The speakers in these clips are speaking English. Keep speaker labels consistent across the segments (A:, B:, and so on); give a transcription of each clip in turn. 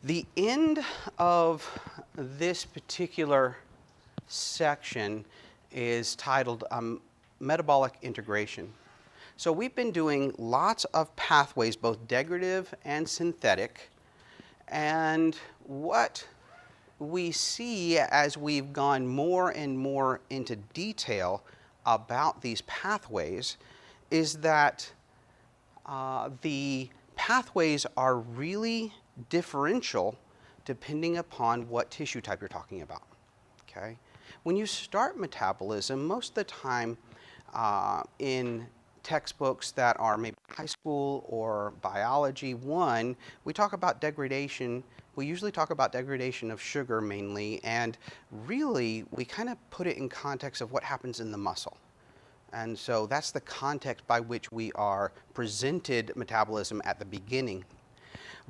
A: The end of this particular section is titled Metabolic Integration. So we've been doing lots of pathways, both degradative and synthetic, and what we see as we've gone more and more into detail about these pathways is that the pathways are really differential depending upon what tissue type you're talking about. Okay? When you start metabolism, most of the time in textbooks that are maybe high school or biology 1, we talk about degradation. We usually talk about degradation of sugar mainly, and really we kind of put it in context of what happens in the muscle. And so that's the context by which we are presented metabolism at the beginning.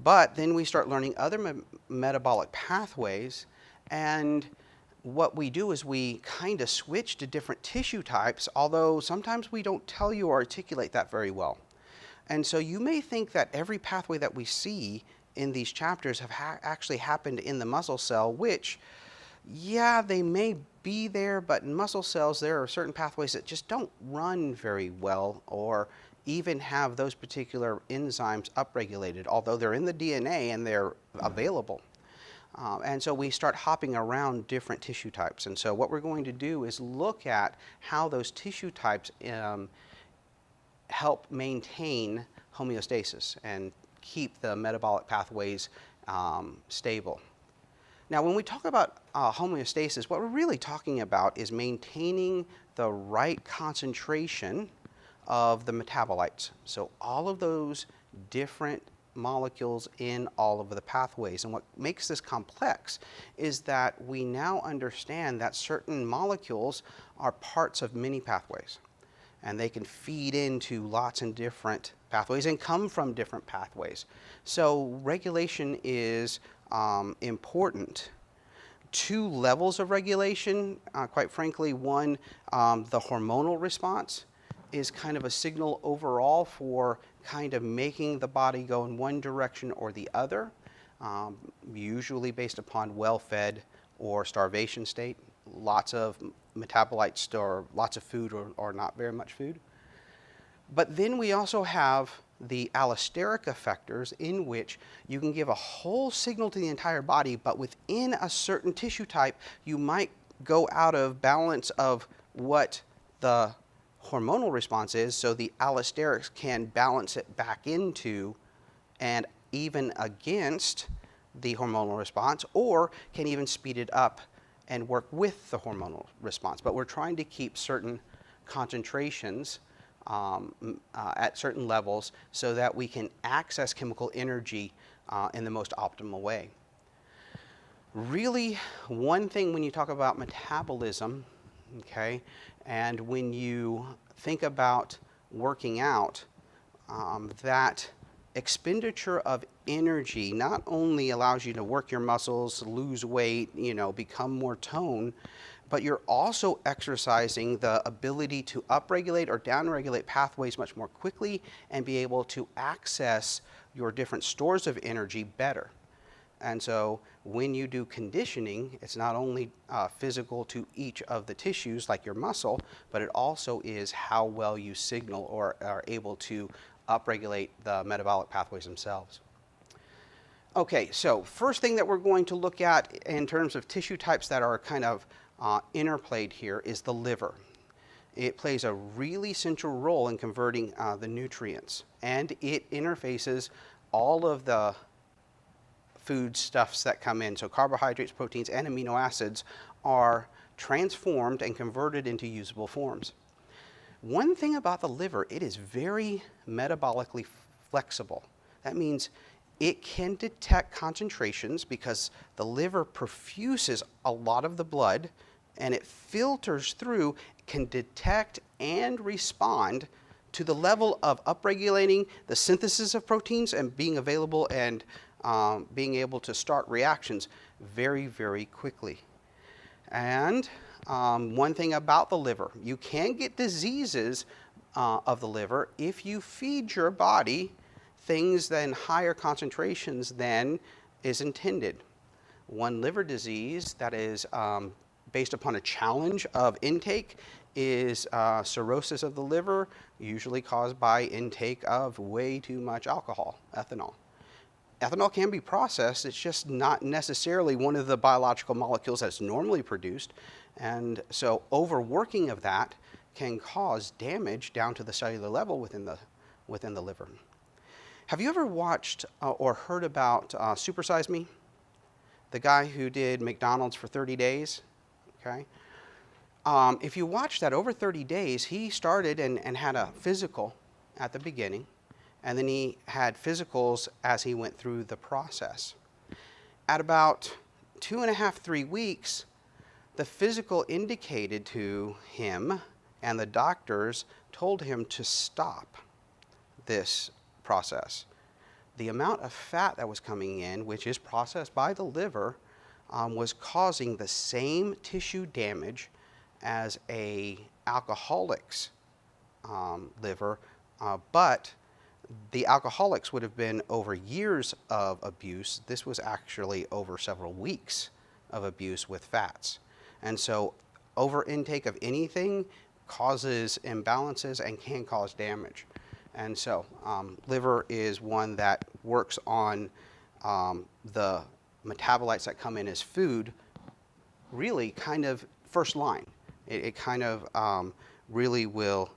A: But then we start learning other metabolic pathways, and what we do is we kind of switch to different tissue types, although sometimes we don't tell you or articulate that very well. And so you may think that every pathway that we see in these chapters have actually happened in the muscle cell, which, yeah, they may be there, but in muscle cells there are certain pathways that just don't run very well or even have those particular enzymes upregulated, although they're in the DNA and they're available. And so we start hopping around different tissue types. And so what we're going to do is look at how those tissue types help maintain homeostasis and keep the metabolic pathways stable. Now, when we talk about homeostasis, what we're really talking about is maintaining the right concentration of the metabolites. So all of those different molecules in all of the pathways. And what makes this complex is that we now understand that certain molecules are parts of many pathways, and they can feed into lots and different pathways and come from different pathways. So regulation is important. 2 levels of regulation, quite frankly. One, the hormonal response is kind of a signal overall for kind of making the body go in one direction or the other, usually based upon well-fed or starvation state, lots of metabolites or lots of food or not very much food. But then we also have the allosteric effectors, in which you can give a whole signal to the entire body, but within a certain tissue type, you might go out of balance of what the hormonal response is, so the allosterics can balance it back into and even against the hormonal response, or can even speed it up and work with the hormonal response. But we're trying to keep certain concentrations at certain levels so that we can access chemical energy in the most optimal way. Really, one thing when you talk about metabolism, okay, and when you think about working out, that expenditure of energy not only allows you to work your muscles, lose weight, become more toned, but you're also exercising the ability to upregulate or downregulate pathways much more quickly and be able to access your different stores of energy better. And so when you do conditioning, it's not only physical to each of the tissues like your muscle, but it also is how well you signal or are able to upregulate the metabolic pathways themselves. Okay, so first thing that we're going to look at in terms of tissue types that are kind of interplayed here is the liver. It plays a really central role in converting the nutrients, and it interfaces all of the foodstuffs that come in. So carbohydrates, proteins, and amino acids are transformed and converted into usable forms. One thing about the liver, it is very metabolically flexible. That means it can detect concentrations because the liver perfuses a lot of the blood, and it filters through, can detect and respond to the level of upregulating the synthesis of proteins and being available and being able to start reactions very, very quickly. And one thing about the liver, you can get diseases of the liver if you feed your body things in higher concentrations than is intended. One liver disease that is based upon a challenge of intake is cirrhosis of the liver, usually caused by intake of way too much alcohol, ethanol. Ethanol can be processed, it's just not necessarily one of the biological molecules that's normally produced, and so overworking of that can cause damage down to the cellular level within the liver. Have you ever watched or heard about Super Size Me? The guy who did McDonald's for 30 days, okay? If you watch that over 30 days, he started and had a physical at the beginning, and then he had physicals as he went through the process. At about 2.5, 3 weeks, the physical indicated to him, and the doctors told him to stop this process. The amount of fat that was coming in, which is processed by the liver, was causing the same tissue damage as a alcoholic's liver, but the alcoholics would have been over years of abuse. This was actually over several weeks of abuse with fats. And so over intake of anything causes imbalances and can cause damage. And so liver is one that works on the metabolites that come in as food, really kind of first line. It kind of really will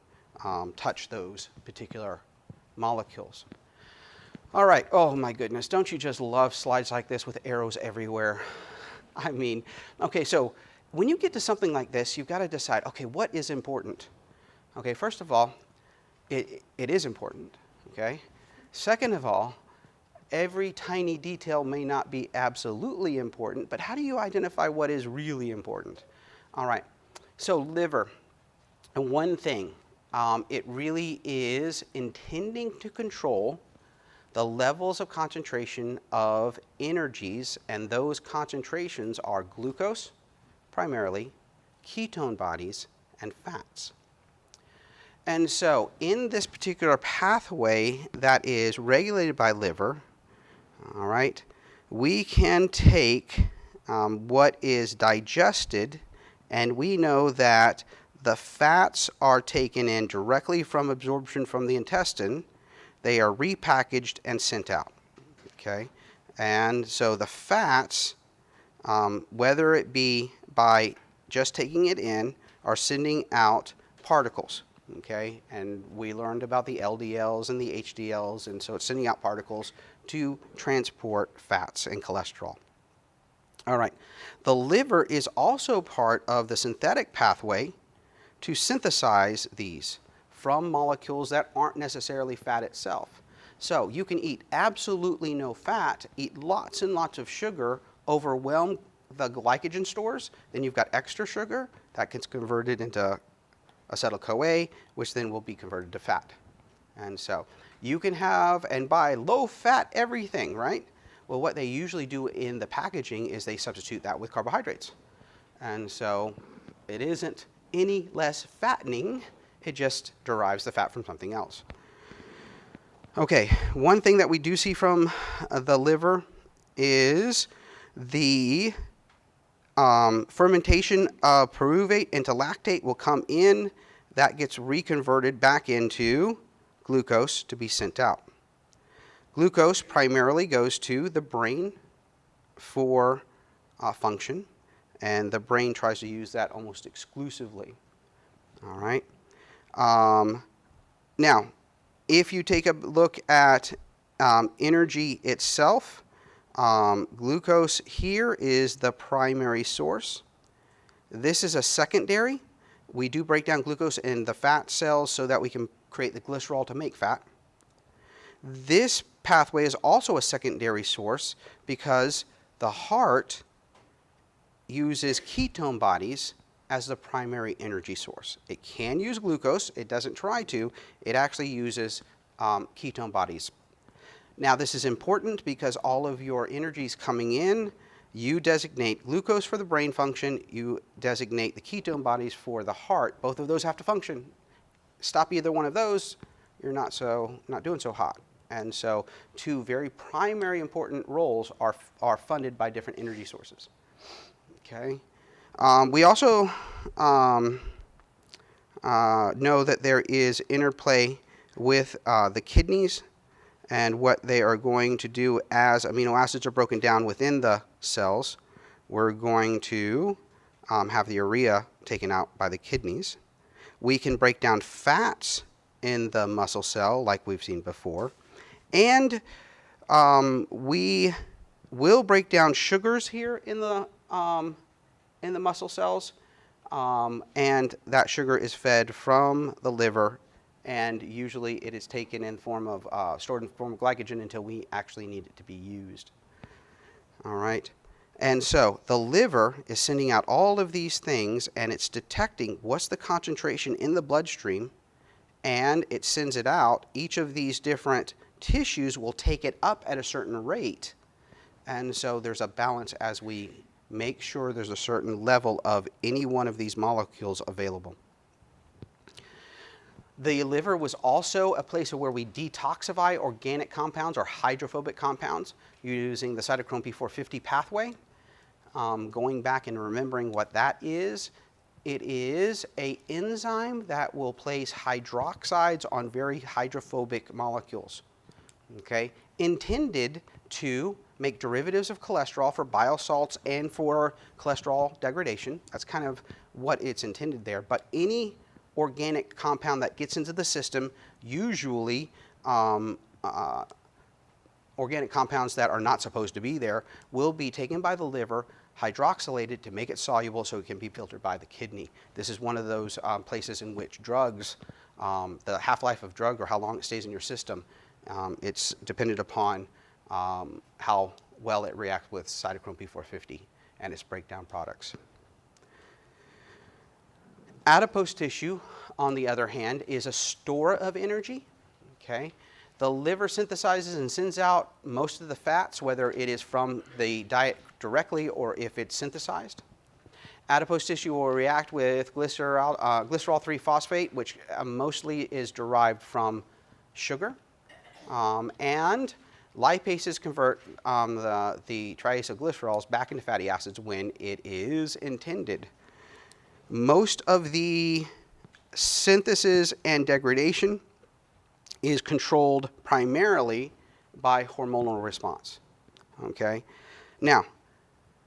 A: touch those particular molecules. All right, oh my goodness, don't you just love slides like this with arrows everywhere? I mean, okay, so when you get to something like this, you've got to decide, okay, what is important? Okay, first of all, it is important, okay? Second of all, every tiny detail may not be absolutely important, but how do you identify what is really important? All right, so liver, and one thing, it really is intending to control the levels of concentration of energies, and those concentrations are glucose, primarily, ketone bodies, and fats. And so in this particular pathway that is regulated by liver, all right, we can take what is digested, and we know that the fats are taken in directly from absorption from the intestine. They are repackaged and sent out, okay? And so the fats, whether it be by just taking it in or sending out particles, okay? And we learned about the LDLs and the HDLs, and so it's sending out particles to transport fats and cholesterol. All right, the liver is also part of the synthetic pathway to synthesize these from molecules that aren't necessarily fat itself. So you can eat absolutely no fat, eat lots and lots of sugar, overwhelm the glycogen stores, then you've got extra sugar that gets converted into acetyl-CoA, which then will be converted to fat. And so you can have and buy low-fat everything, right? Well, what they usually do in the packaging is they substitute that with carbohydrates. And so it isn't any less fattening, it just derives the fat from something else. Okay, one thing that we do see from the liver is the fermentation of pyruvate into lactate will come in. That gets reconverted back into glucose to be sent out. Glucose primarily goes to the brain for function, and the brain tries to use that almost exclusively. All right. Now, if you take a look at energy itself, glucose here is the primary source. This is a secondary. We do break down glucose in the fat cells so that we can create the glycerol to make fat. This pathway is also a secondary source because the heart uses ketone bodies as the primary energy source. It can use glucose, it doesn't try to, it actually uses ketone bodies. Now this is important because all of your energies coming in, you designate glucose for the brain function, you designate the ketone bodies for the heart. Both of those have to function. Stop either one of those, you're not doing so hot. And so two very primary important roles are funded by different energy sources. Okay. We also know that there is interplay with the kidneys and what they are going to do as amino acids are broken down within the cells. We're going to have the urea taken out by the kidneys. We can break down fats in the muscle cell like we've seen before. And we will break down sugars here in the muscle cells. And that sugar is fed from the liver, and usually it is taken in form of stored in form of glycogen until we actually need it to be used. All right. And so the liver is sending out all of these things, and it's detecting what's the concentration in the bloodstream, and it sends it out. Each of these different tissues will take it up at a certain rate. And so there's a balance as we make sure there's a certain level of any one of these molecules available. The liver was also a place where we detoxify organic compounds or hydrophobic compounds using the cytochrome P450 pathway. Going back and remembering what that is, it is an enzyme that will place hydroxides on very hydrophobic molecules, okay, intended to make derivatives of cholesterol for bile salts and for cholesterol degradation. That's kind of what it's intended there. But any organic compound that gets into the system, usually organic compounds that are not supposed to be there, will be taken by the liver, hydroxylated to make it soluble so it can be filtered by the kidney. This is one of those places in which drugs, the half-life of drug or how long it stays in your system, it's dependent upon how well it reacts with cytochrome P450 and its breakdown products. Adipose tissue, on the other hand, is a store of energy. Okay? The liver synthesizes and sends out most of the fats, whether it is from the diet directly or if it's synthesized. Adipose tissue will react with glycerol 3-phosphate, which mostly is derived from sugar. And lipases convert the triacylglycerols back into fatty acids when it is intended. Most of the synthesis and degradation is controlled primarily by hormonal response. Okay? Now,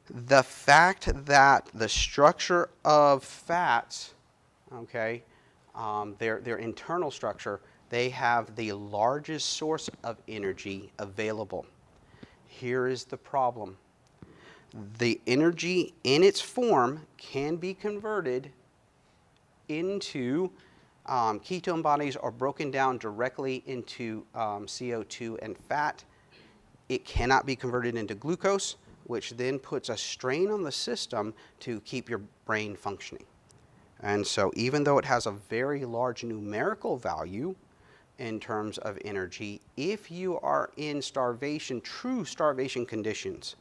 A: the fact that the structure of fats, okay, their internal structure, they have the largest source of energy available. Here is the problem. The energy in its form can be converted into ketone bodies or broken down directly into CO2 and fat. It cannot be converted into glucose, which then puts a strain on the system to keep your brain functioning. And so even though it has a very large numerical value in terms of energy, if you are in starvation, true starvation conditions,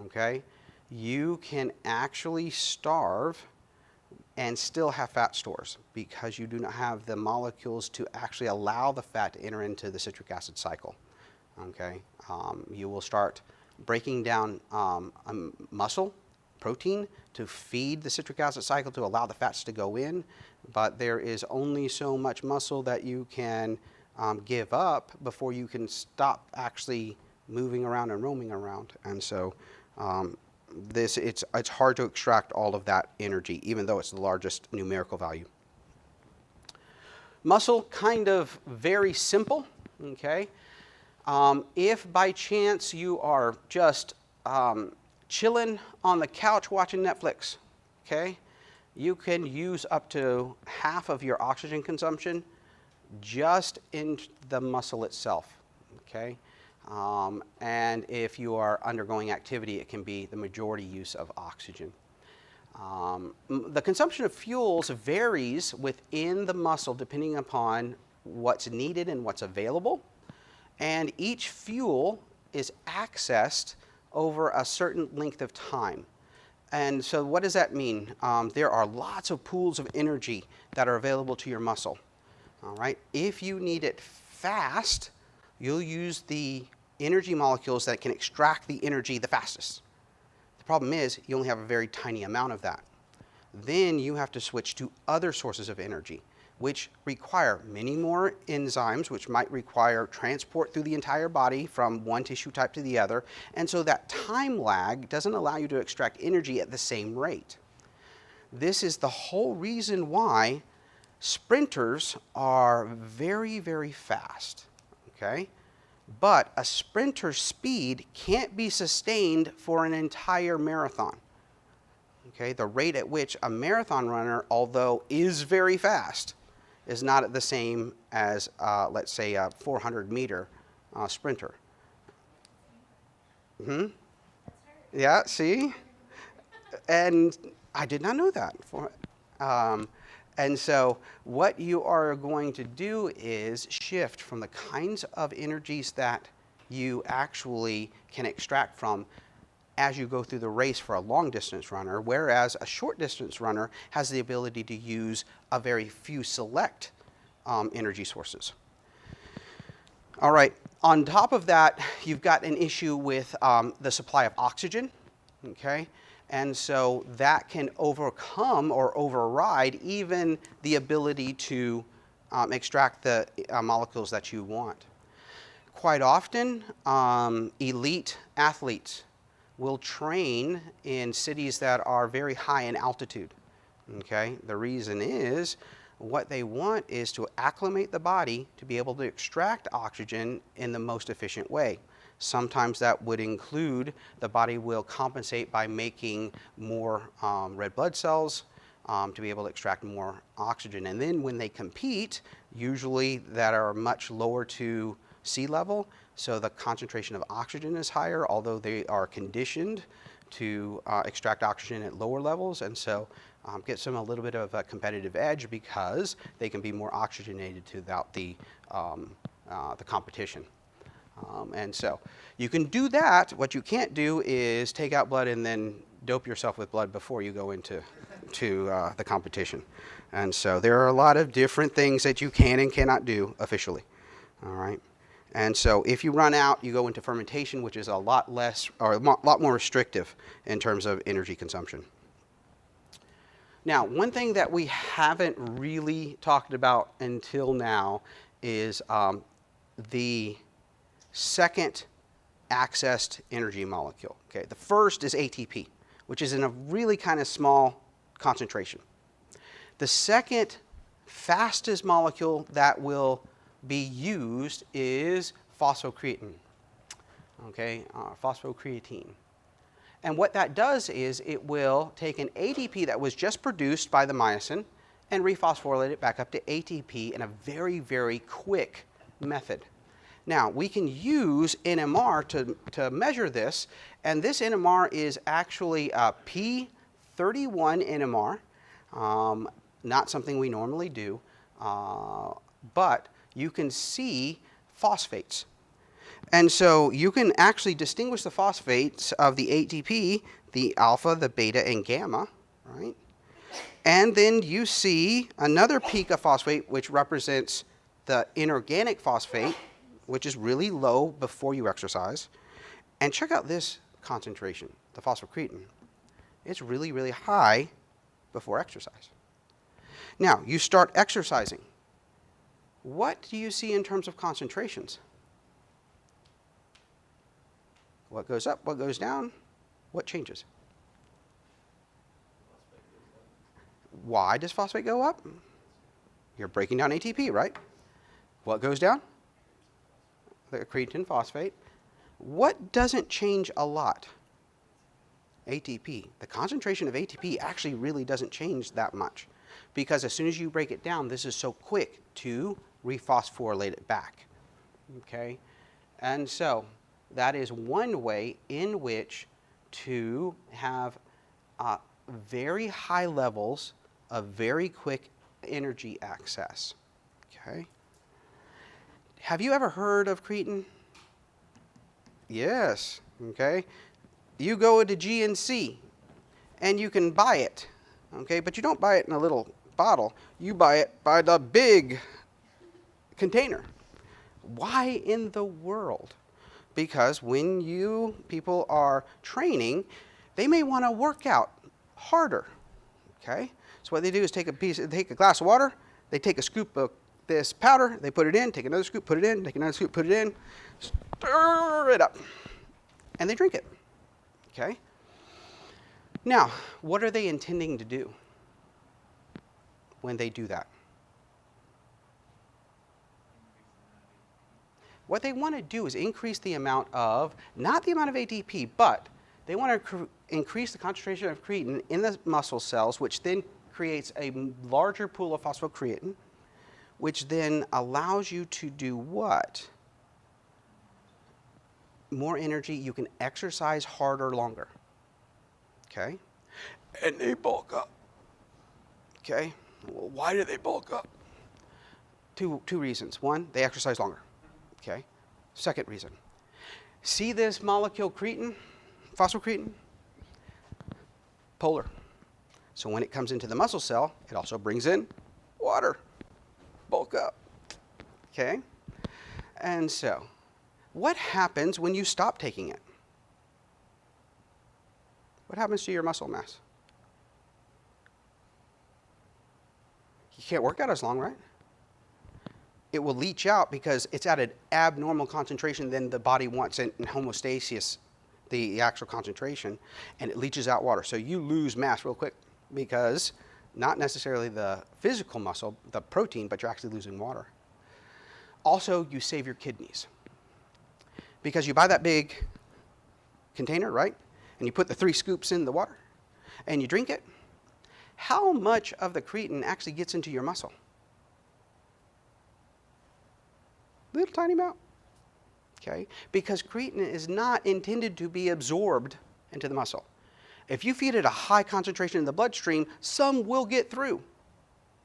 A: okay, you can actually starve and still have fat stores because you do not have the molecules to actually allow the fat to enter into the citric acid cycle. Okay, you will start breaking down muscle protein to feed the citric acid cycle to allow the fats to go in, but there is only so much muscle that you can give up before you can stop actually moving around and roaming around. And so it's hard to extract all of that energy, even though it's the largest numerical value. Muscle, kind of very simple, okay? If by chance you are just chilling on the couch watching Netflix, okay, you can use up to half of your oxygen consumption just in the muscle itself, okay? And if you are undergoing activity, it can be the majority use of oxygen. The consumption of fuels varies within the muscle depending upon what's needed and what's available. And each fuel is accessed over a certain length of time. And so what does that mean? There are lots of pools of energy that are available to your muscle. All right? If you need it fast, you'll use the energy molecules that can extract the energy the fastest. The problem is you only have a very tiny amount of that. Then you have to switch to other sources of energy, which require many more enzymes, which might require transport through the entire body from one tissue type to the other. And so that time lag doesn't allow you to extract energy at the same rate. This is the whole reason why sprinters are very, very fast, okay? But a sprinter's speed can't be sustained for an entire marathon. Okay, the rate at which a marathon runner, although is very fast, is not at the same as, let's say, a 400-meter sprinter. Yeah, see? And I did not know that. And so what you are going to do is shift from the kinds of energies that you actually can extract from as you go through the race for a long distance runner, whereas a short distance runner has the ability to use a very few select energy sources. All right, on top of that, you've got an issue with the supply of oxygen, okay? And so that can overcome or override even the ability to extract the molecules that you want. Quite often, elite athletes will train in cities that are very high in altitude, okay? The reason is what they want is to acclimate the body to be able to extract oxygen in the most efficient way. Sometimes that would include the body will compensate by making more red blood cells to be able to extract more oxygen. And then when they compete, usually that are much lower to sea level, so the concentration of oxygen is higher, although they are conditioned to extract oxygen at lower levels, and so gives them a little bit of a competitive edge because they can be more oxygenated throughout the competition. And so you can do that. What you can't do is take out blood and then dope yourself with blood before you go into the competition. And so there are a lot of different things that you can and cannot do officially. All right. And so if you run out, you go into fermentation, which is a lot less or a lot more restrictive in terms of energy consumption. Now, one thing that we haven't really talked about until now is the second accessed energy molecule. Okay, the first is ATP, which is in a really kind of small concentration. The second fastest molecule that will be used is phosphocreatine, okay, phosphocreatine. And what that does is it will take an ATP that was just produced by the myosin and rephosphorylate it back up to ATP in a very, very quick method. Now, we can use NMR to measure this, and this NMR is actually a P31 NMR, not something we normally do, but you can see phosphates. And so you can actually distinguish the phosphates of the ATP, the alpha, the beta, and gamma, right? And then you see another peak of phosphate, which represents the inorganic phosphate, which is really low before you exercise. And check out this concentration, the phosphocreatine. It's really, really high before exercise. Now, you start exercising. What do you see in terms of concentrations? What goes up? What goes down? What changes? Why does phosphate go up? You're breaking down ATP, right? What goes down? The creatine phosphate. What doesn't change a lot? ATP. The concentration of ATP actually really doesn't change that much because as soon as you break it down, this is so quick to rephosphorylate it back. Okay? And so that is one way in which to have very high levels of very quick energy access. Okay? Have you ever heard of creatine? Yes. Okay? You go to GNC and you can buy it. Okay? But you don't buy it in a little bottle. You buy it by the big container. Why in the world? Because when people are training, they may want to work out harder, okay? So what they do is take a glass of water, they take a scoop of this powder, they put it in, take another scoop, put it in, take another scoop, put it in, stir it up, and they drink it, okay? Now, what are they intending to do when they do that? What they want to do is increase the amount of, not the amount of ATP, but they want to increase the concentration of creatine in the muscle cells, which then creates a larger pool of phosphocreatine, which then allows you to do what? More energy. You can exercise harder longer. Okay? And they bulk up. Okay? Well, why do they bulk up? Two reasons. One, they exercise longer. Okay? Second reason. See this molecule creatine, phosphocreatine? Polar. So when it comes into the muscle cell, it also brings in water. Bulk up. Okay? And so, what happens when you stop taking it? What happens to your muscle mass? You can't work out as long, right? It will leach out because it's at an abnormal concentration than the body wants in homeostasis, the actual concentration, and it leaches out water. So you lose mass real quick because not necessarily the physical muscle, the protein, but you're actually losing water. Also, you save your kidneys because you buy that big container, right? And you put the 3 scoops in the water and you drink it. How much of the creatine actually gets into your muscle? Little tiny amount, okay? Because creatine is not intended to be absorbed into the muscle. If you feed it a high concentration in the bloodstream, some will get through,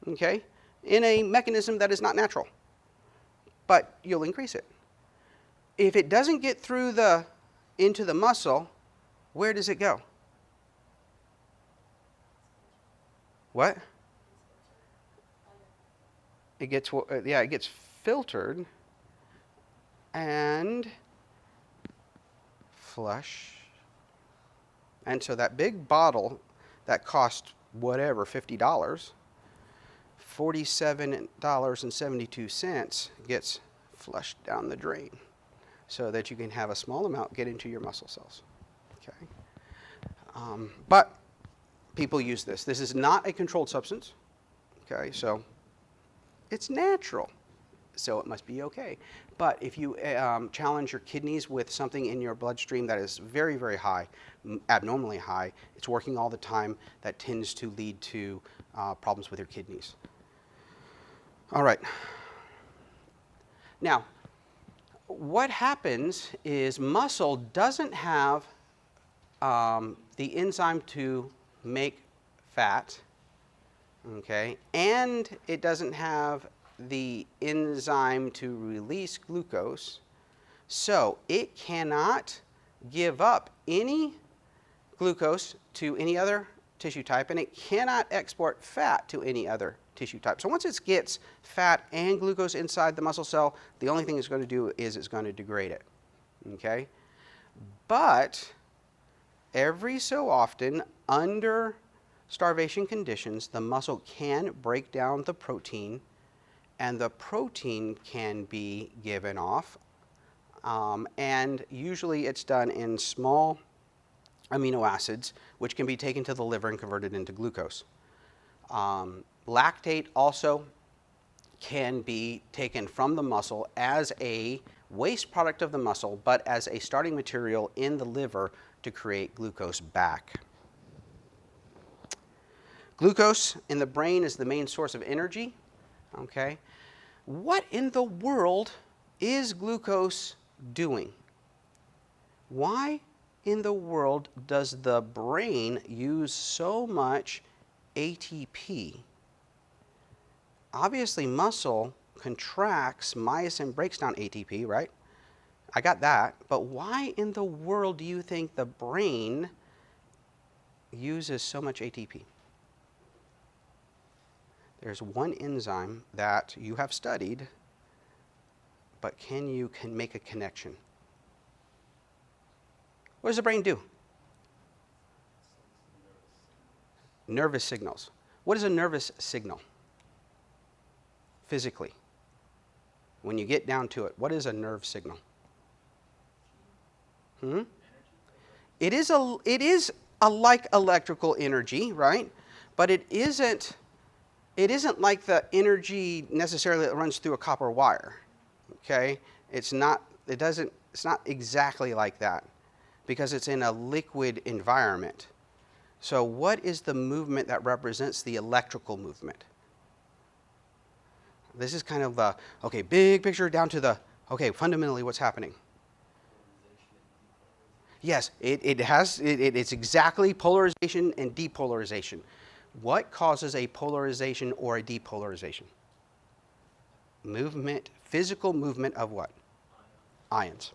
A: okay, in a mechanism that is not natural, but you'll increase it. If it doesn't get through into the muscle, where does it go? What? It gets filtered and flush. And so that big bottle that cost whatever, $50, $47.72 gets flushed down the drain so that you can have a small amount get into your muscle cells. Okay. But people use this. This is not a controlled substance. Okay, so it's natural, so it must be okay. But if you challenge your kidneys with something in your bloodstream that is very, very high, abnormally high, it's working all the time, that tends to lead to problems with your kidneys. All right. Now, what happens is muscle doesn't have the enzyme to make fat, okay, and it doesn't have the enzyme to release glucose, so it cannot give up any glucose to any other tissue type, and it cannot export fat to any other tissue type. So once it gets fat and glucose inside the muscle cell, the only thing it's going to do is it's going to degrade it, okay? But every so often, under starvation conditions, the muscle can break down the protein, and the protein can be given off. And usually it's done in small amino acids, which can be taken to the liver and converted into glucose. Lactate also can be taken from the muscle as a waste product of the muscle, but as a starting material in the liver to create glucose back. Glucose in the brain is the main source of energy, okay? What in the world is glucose doing? Why in the world does the brain use so much ATP? Obviously, muscle contracts, myosin breaks down ATP, right? I got that, but why in the world do you think the brain uses so much ATP? There's one enzyme that you have studied but can make a connection? What does the brain do? Nervous signals. What is a nervous signal? Physically. When you get down to it, what is a nerve signal? It is a like electrical energy, right? But it isn't like the energy necessarily that runs through a copper wire. Okay? It's not exactly like that because it's in a liquid environment. So what is the movement that represents the electrical movement? This is kind of the, okay, big picture down to the, okay, fundamentally what's happening? Yes, it's exactly polarization and depolarization. What causes a polarization or a depolarization? Movement, physical movement of what? Ions.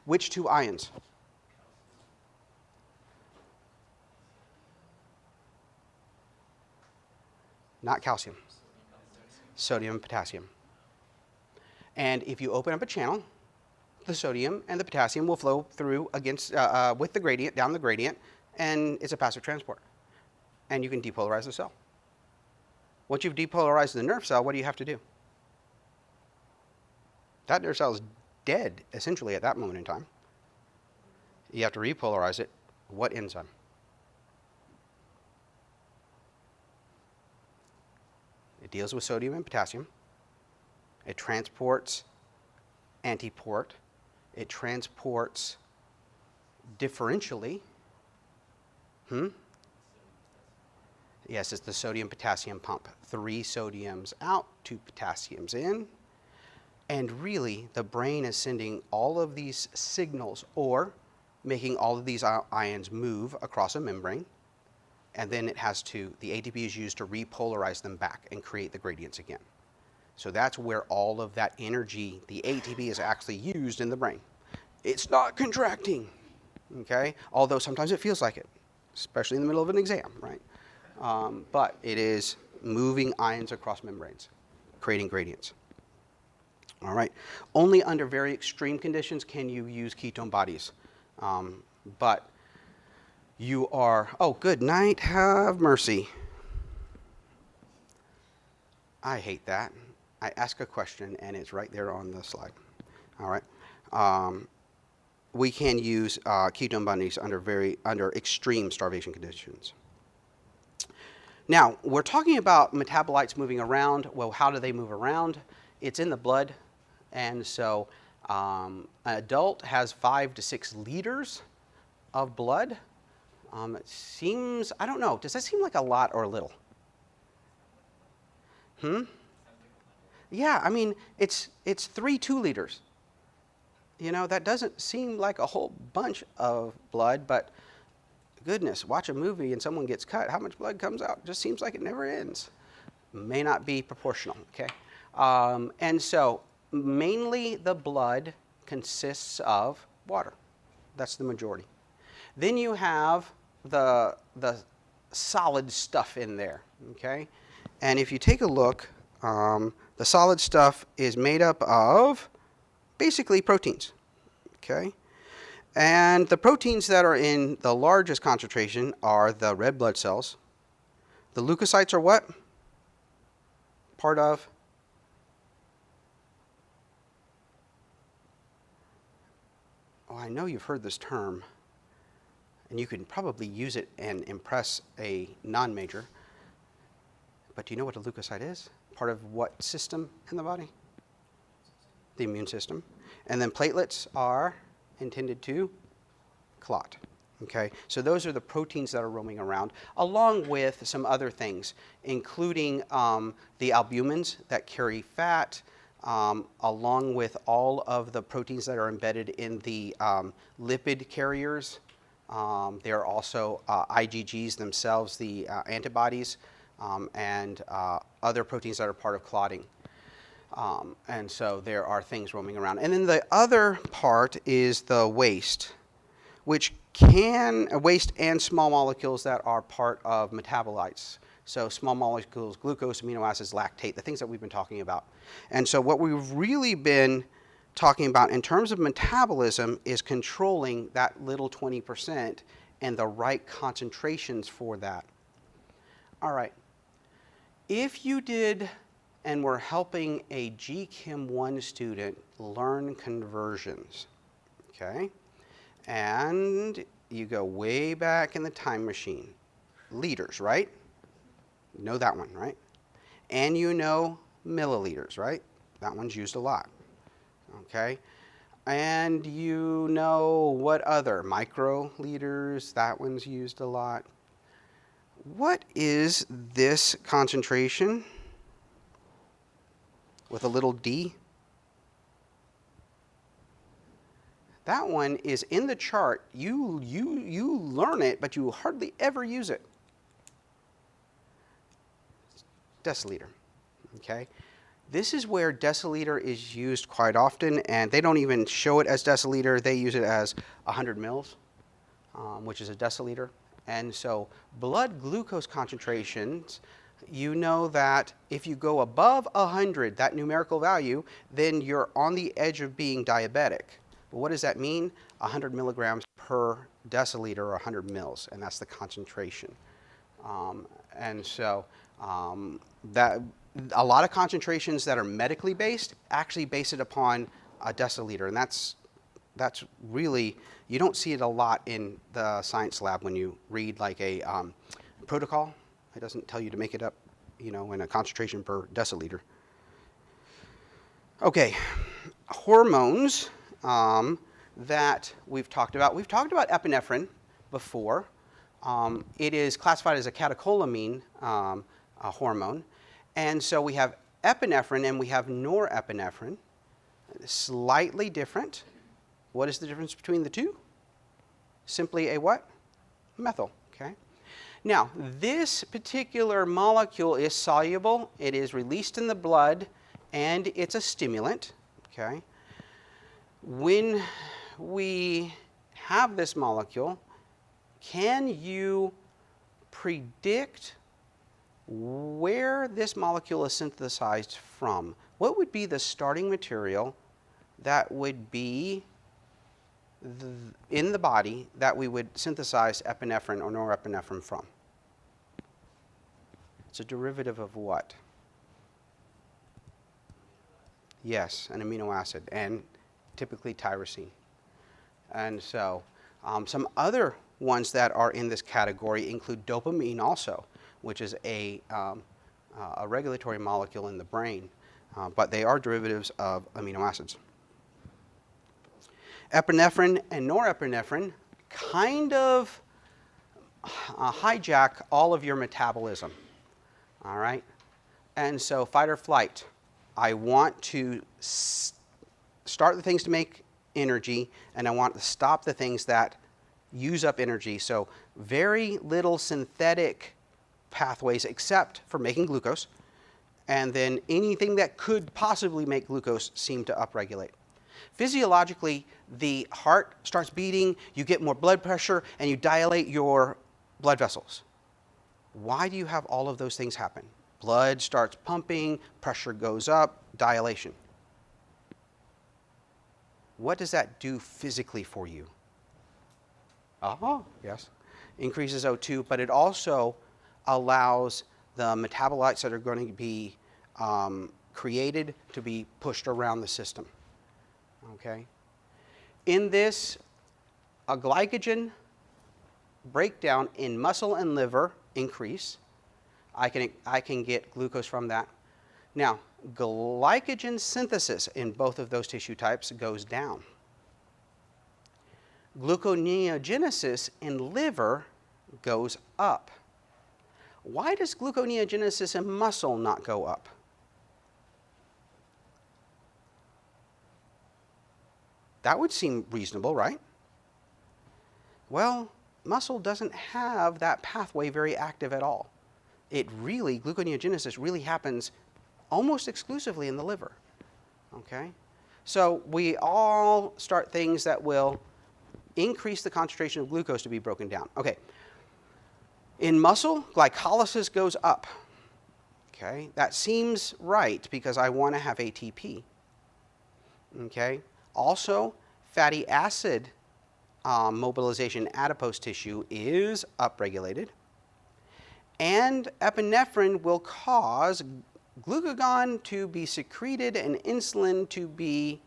A: Which two ions? Not calcium. Sodium and potassium. And if you open up a channel, the sodium and the potassium will flow through against with the gradient, down the gradient, and it's a passive transport. And you can depolarize the cell. Once you've depolarized the nerve cell, what do you have to do? That nerve cell is dead, essentially, at that moment in time. You have to repolarize it. What enzyme? It deals with sodium and potassium. It transports antiport. It transports differentially. Yes, it's the sodium-potassium pump. 3 sodiums out, 2 potassiums in. And really, the brain is sending all of these signals or making all of these ions move across a membrane. And then the ATP is used to repolarize them back and create the gradients again. So that's where all of that energy, the ATP, is actually used in the brain. It's not contracting, okay? Although sometimes it feels like it, especially in the middle of an exam, right? But it is moving ions across membranes, creating gradients. All right. Only under very extreme conditions can you use ketone bodies. But you are, oh, good night, have mercy. I hate that. I ask a question and it's right there on the slide. All right. We can use ketone bodies under extreme starvation conditions. Now, we're talking about metabolites moving around. Well, how do they move around? It's in the blood. And so an adult has 5 to 6 liters of blood. It seems, I don't know, does that seem like a lot or a little? Yeah, I mean, it's 3 2-liters. You know, that doesn't seem like a whole bunch of blood, but goodness, watch a movie and someone gets cut. How much blood comes out? It just seems like it never ends. May not be proportional, okay? And so mainly the blood consists of water. That's the majority. Then you have the solid stuff in there, okay? And if you take a look, the solid stuff is made up of basically proteins, okay? And the proteins that are in the largest concentration are the red blood cells. The leukocytes are what? Part of? Oh, I know you've heard this term, and you can probably use it and impress a non-major. But do you know what a leukocyte is? Part of what system in the body? The immune system. And then platelets are intended to clot. Okay, so those are the proteins that are roaming around, along with some other things, including the albumins that carry fat, along with all of the proteins that are embedded in the lipid carriers. There are also IgGs themselves, the antibodies, and other proteins that are part of clotting. And so there are things roaming around. And then the other part is the waste, which waste and small molecules that are part of metabolites. So small molecules, glucose, amino acids, lactate, the things that we've been talking about. And so what we've really been talking about in terms of metabolism is controlling that little 20% and the right concentrations for that. All right. If you did and were helping a GChem 1 student learn conversions, okay, and you go way back in the time machine, liters, right? You know that one, right? And you know milliliters, right? That one's used a lot, okay? And you know what other? Microliters, that one's used a lot. What is this concentration with a little d? That one is in the chart. You learn it, but you hardly ever use it. Deciliter, okay? This is where deciliter is used quite often, and they don't even show it as deciliter. They use it as 100 mils, which is a deciliter. And so blood glucose concentrations, you know that if you go above 100, that numerical value, then you're on the edge of being diabetic. But what does that mean? 100 milligrams per deciliter, or 100 mils, and that's the concentration. And so that a lot of concentrations that are medically based actually base it upon a deciliter, and that's really, you don't see it a lot in the science lab when you read like a protocol. It doesn't tell you to make it up, you know, in a concentration per deciliter. Okay, hormones that we've talked about. We've talked about epinephrine before. It is classified as a catecholamine hormone. And so we have epinephrine and we have norepinephrine. Slightly different. What is the difference between the two? Simply a what? Methyl, okay? Now, this particular molecule is soluble. It is released in the blood, and it's a stimulant, okay? When we have this molecule, can you predict where this molecule is synthesized from? What would be the starting material that would be in the body that we would synthesize epinephrine or norepinephrine from? It's a derivative of what? Yes, an amino acid, and typically tyrosine. And so some other ones that are in this category include dopamine also, which is a regulatory molecule in the brain, but they are derivatives of amino acids. Epinephrine and norepinephrine kind of hijack all of your metabolism, all right? And so fight or flight, I want to start the things to make energy, and I want to stop the things that use up energy. So very little synthetic pathways except for making glucose, and then anything that could possibly make glucose seem to upregulate. Physiologically, the heart starts beating, you get more blood pressure, and you dilate your blood vessels. Why do you have all of those things happen? Blood starts pumping, pressure goes up, dilation. What does that do physically for you? Yes. Increases O2, but it also allows the metabolites that are going to be created to be pushed around the system. Okay? In this, a glycogen breakdown in muscle and liver increase. I can get glucose from that. Now, glycogen synthesis in both of those tissue types goes down. Gluconeogenesis in liver goes up. Why does gluconeogenesis in muscle not go up? That would seem reasonable, right? Well, muscle doesn't have that pathway very active at all. Gluconeogenesis really happens almost exclusively in the liver, okay? So we all start things that will increase the concentration of glucose to be broken down. Okay, In muscle, glycolysis goes up. Okay, that seems right because I want to have ATP. Okay, also fatty acid mobilization in adipose tissue is upregulated. And epinephrine will cause glucagon to be secreted and insulin to be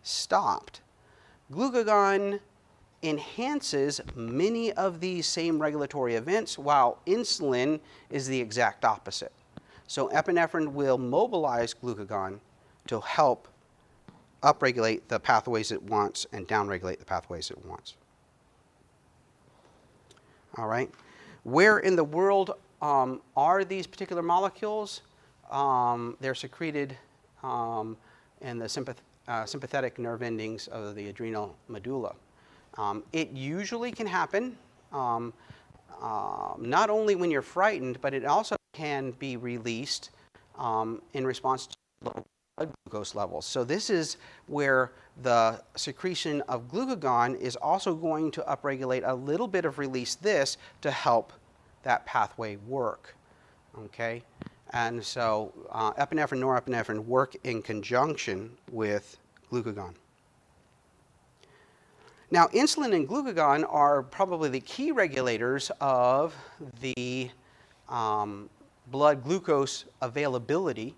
A: stopped. Glucagon enhances many of these same regulatory events, while insulin is the exact opposite. So epinephrine will mobilize glucagon to help upregulate the pathways it wants and downregulate the pathways it wants. All right. Where in the world are these particular molecules? They're secreted in the sympathetic nerve endings of the adrenal medulla. It usually can happen not only when you're frightened, but it also can be released in response to low blood glucose levels. So this is where the secretion of glucagon is also going to upregulate a little bit of release this to help that pathway work. Okay? And so epinephrine, norepinephrine work in conjunction with glucagon. Now, insulin and glucagon are probably the key regulators of the blood glucose availability,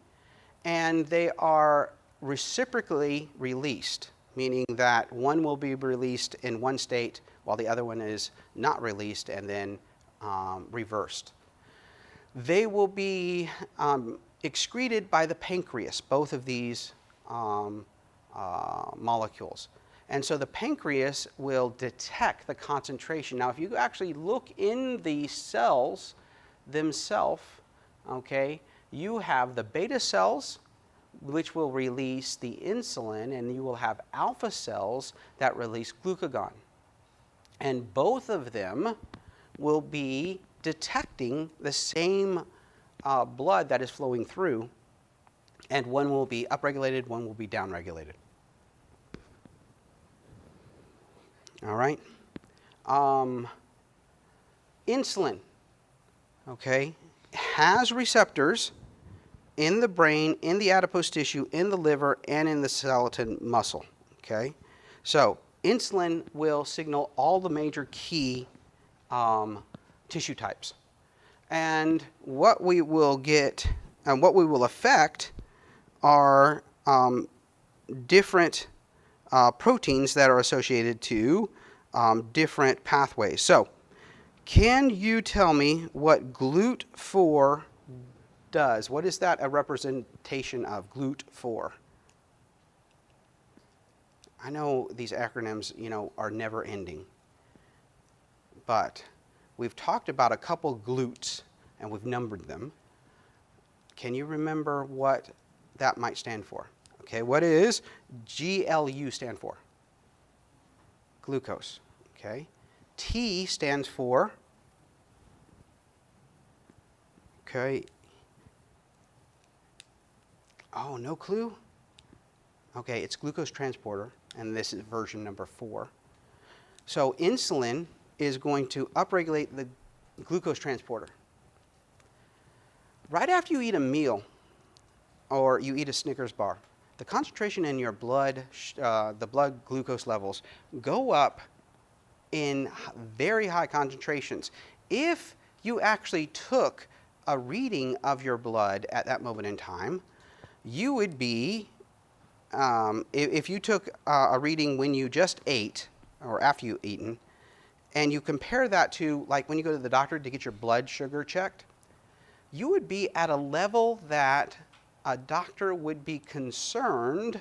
A: and they are reciprocally released, meaning that one will be released in one state while the other one is not released and then reversed. They will be excreted by the pancreas, both of these molecules. And so the pancreas will detect the concentration. Now, if you actually look in the cells themselves, okay, you have the beta cells, which will release the insulin, and you will have alpha cells that release glucagon. And both of them will be detecting the same blood that is flowing through, and one will be upregulated, one will be downregulated. All right. Insulin, okay, has receptors in the brain, in the adipose tissue, in the liver, and in the skeletal muscle. Okay. So insulin will signal all the major key tissue types. And what we will get and what we will affect are different proteins that are associated to different pathways. So, can you tell me what GLUT4 does? What is that a representation of, GLUT4? I know these acronyms, are never ending. But we've talked about a couple GLUTs and we've numbered them. Can you remember what that might stand for? Okay, what is GLU stand for? Glucose. Okay. T stands for, okay, oh, no clue? Okay, it's glucose transporter, and this is version number 4. So insulin is going to upregulate the glucose transporter. Right after you eat a meal or you eat a Snickers bar, the concentration in your blood, the blood glucose levels, go up in very high concentrations. If you actually took a reading of your blood at that moment in time, you would be, if you took a reading when you just ate or after you've eaten, and you compare that to like when you go to the doctor to get your blood sugar checked, you would be at a level that a doctor would be concerned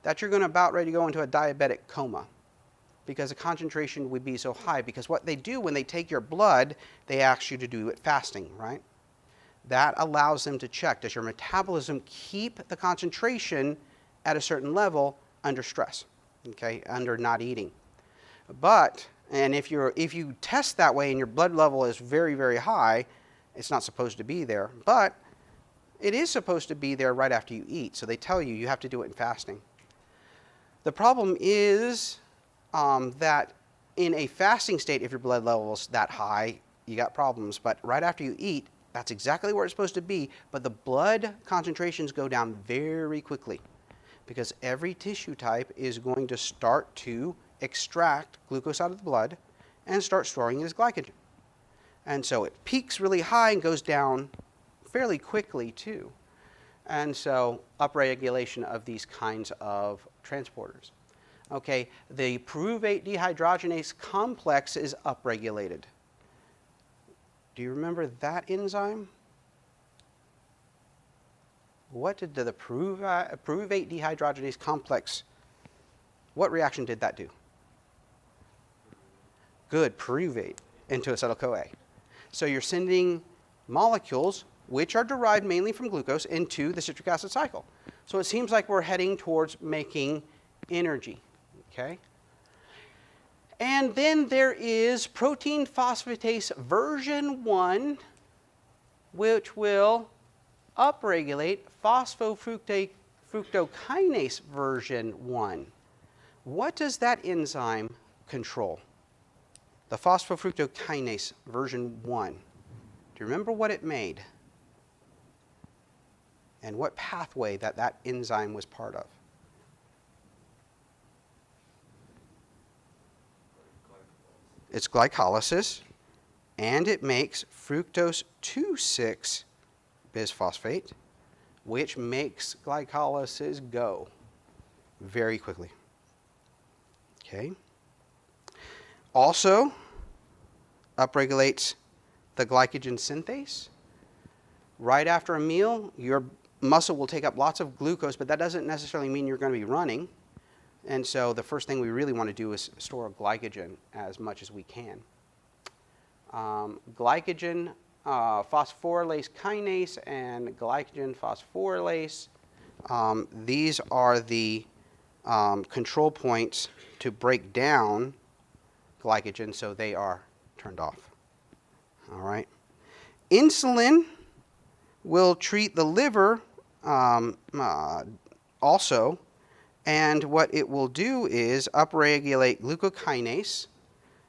A: that you're going to about ready to go into a diabetic coma because the concentration would be so high. Because what they do when they take your blood, they ask you to do it fasting, right? That allows them to check, does your metabolism keep the concentration at a certain level under stress, okay, under not eating. But, and if you test that way and your blood level is very, very high, it's not supposed to be there. But it is supposed to be there right after you eat. So they tell you have to do it in fasting. The problem is that in a fasting state, if your blood level is that high, you got problems. But right after you eat, that's exactly where it's supposed to be, but the blood concentrations go down very quickly because every tissue type is going to start to extract glucose out of the blood and start storing it as glycogen. And so it peaks really high and goes down fairly quickly too. And so upregulation of these kinds of transporters. Okay, the pyruvate dehydrogenase complex is upregulated. Do you remember that enzyme? What did the pyruvate dehydrogenase complex, what reaction did that do? Good, pyruvate into acetyl-CoA. So you're sending molecules, which are derived mainly from glucose, into the citric acid cycle. So it seems like we're heading towards making energy, okay? And then there is protein phosphatase version 1, which will upregulate phosphofructokinase version 1. What does that enzyme control? The phosphofructokinase version 1. Do you remember what it made? And what pathway that enzyme was part of? It's glycolysis, and it makes fructose 2,6 bisphosphate, which makes glycolysis go very quickly. Okay. Also upregulates the glycogen synthase. Right after a meal, your muscle will take up lots of glucose, but that doesn't necessarily mean you're going to be running. And so the first thing we really want to do is store glycogen as much as we can. Glycogen phosphorylase kinase and glycogen phosphorylase, these are the control points to break down glycogen, so they are turned off. All right. Insulin will treat the liver also. And what it will do is upregulate glucokinase,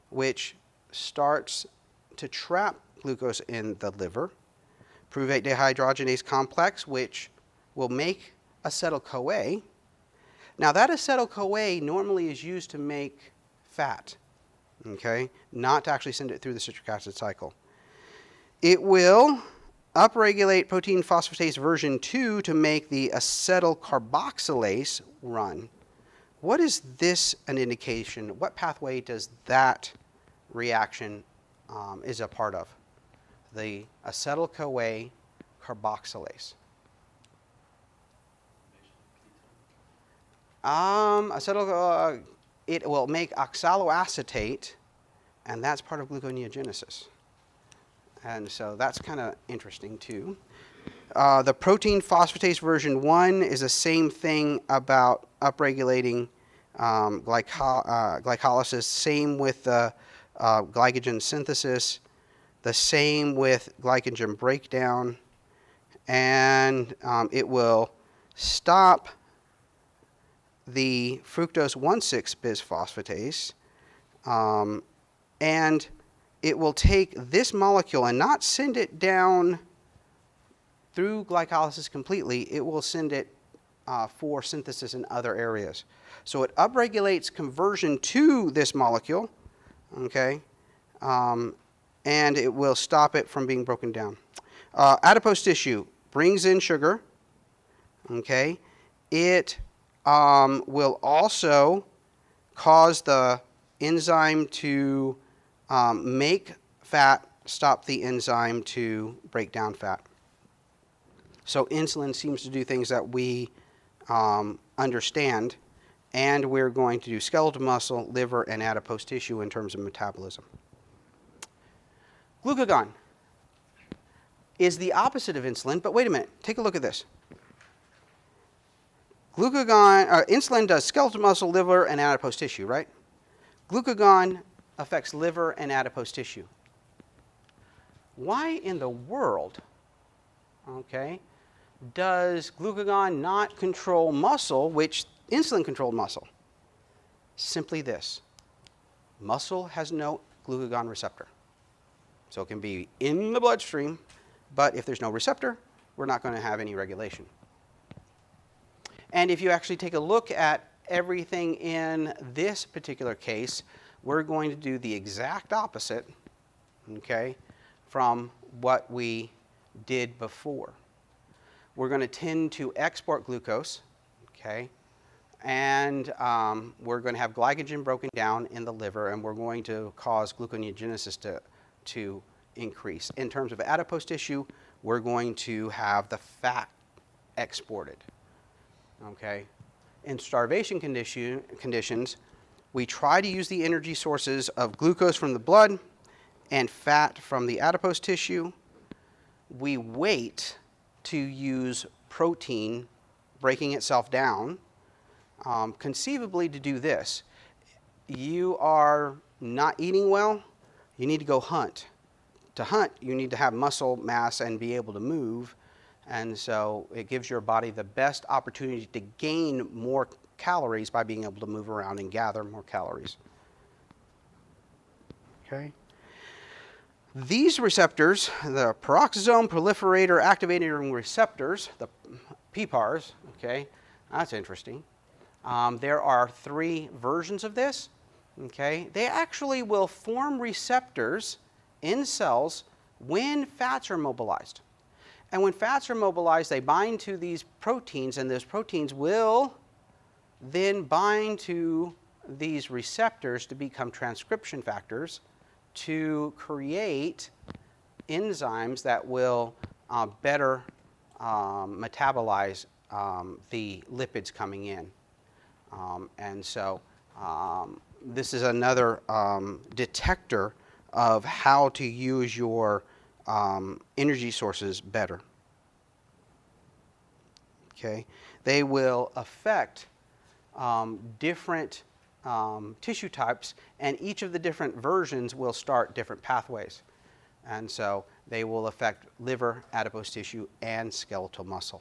A: which starts to trap glucose in the liver. Pyruvate dehydrogenase complex, which will make acetyl-CoA. Now that acetyl-CoA normally is used to make fat, okay, not to actually send it through the citric acid cycle. It will upregulate protein phosphatase version 2 to make the acetyl carboxylase run. What is this an indication? What pathway does that reaction is a part of? The acetyl-CoA carboxylase. It will make oxaloacetate, and that's part of gluconeogenesis. And so that's kind of interesting too. The protein phosphatase version 1 is the same thing about upregulating glycolysis. Same with the glycogen synthesis. The same with glycogen breakdown. And it will stop the fructose 1,6 bisphosphatase. And it will take this molecule and not send it down through glycolysis completely. It will send it for synthesis in other areas. So it upregulates conversion to this molecule, okay, and it will stop it from being broken down. Adipose tissue brings in sugar, okay. It will also cause the enzyme to make fat, stop the enzyme to break down fat. So insulin seems to do things that we understand, and we're going to do skeletal muscle, liver, and adipose tissue in terms of metabolism. Glucagon is the opposite of insulin, but wait a minute, take a look at this. Insulin does skeletal muscle, liver, and adipose tissue, right? Glucagon affects liver and adipose tissue. Why in the world, okay, does glucagon not control muscle, which insulin-controlled muscle? Simply this: muscle has no glucagon receptor. So it can be in the bloodstream, but if there's no receptor, we're not going to have any regulation. And if you actually take a look at everything in this particular case, we're going to do the exact opposite, okay, from what we did before. We're going to tend to export glucose, okay, and we're going to have glycogen broken down in the liver, and we're going to cause gluconeogenesis to increase. In terms of adipose tissue, we're going to have the fat exported, okay. In starvation conditions, we try to use the energy sources of glucose from the blood and fat from the adipose tissue. We wait to use protein breaking itself down, conceivably to do this. You are not eating well, you need to go hunt. To hunt, you need to have muscle mass and be able to move, and so it gives your body the best opportunity to gain more calories by being able to move around and gather more calories. Okay. These receptors, the peroxisome proliferator activating receptors, the PPARs, okay, that's interesting. There are 3 versions of this, okay. They actually will form receptors in cells when fats are mobilized. And when fats are mobilized, they bind to these proteins, and those proteins will then bind to these receptors to become transcription factors to create enzymes that will better metabolize the lipids coming in. And so this is another detector of how to use your energy sources better. Okay, they will affect different tissue types, and each of the different versions will start different pathways. And so they will affect liver, adipose tissue, and skeletal muscle.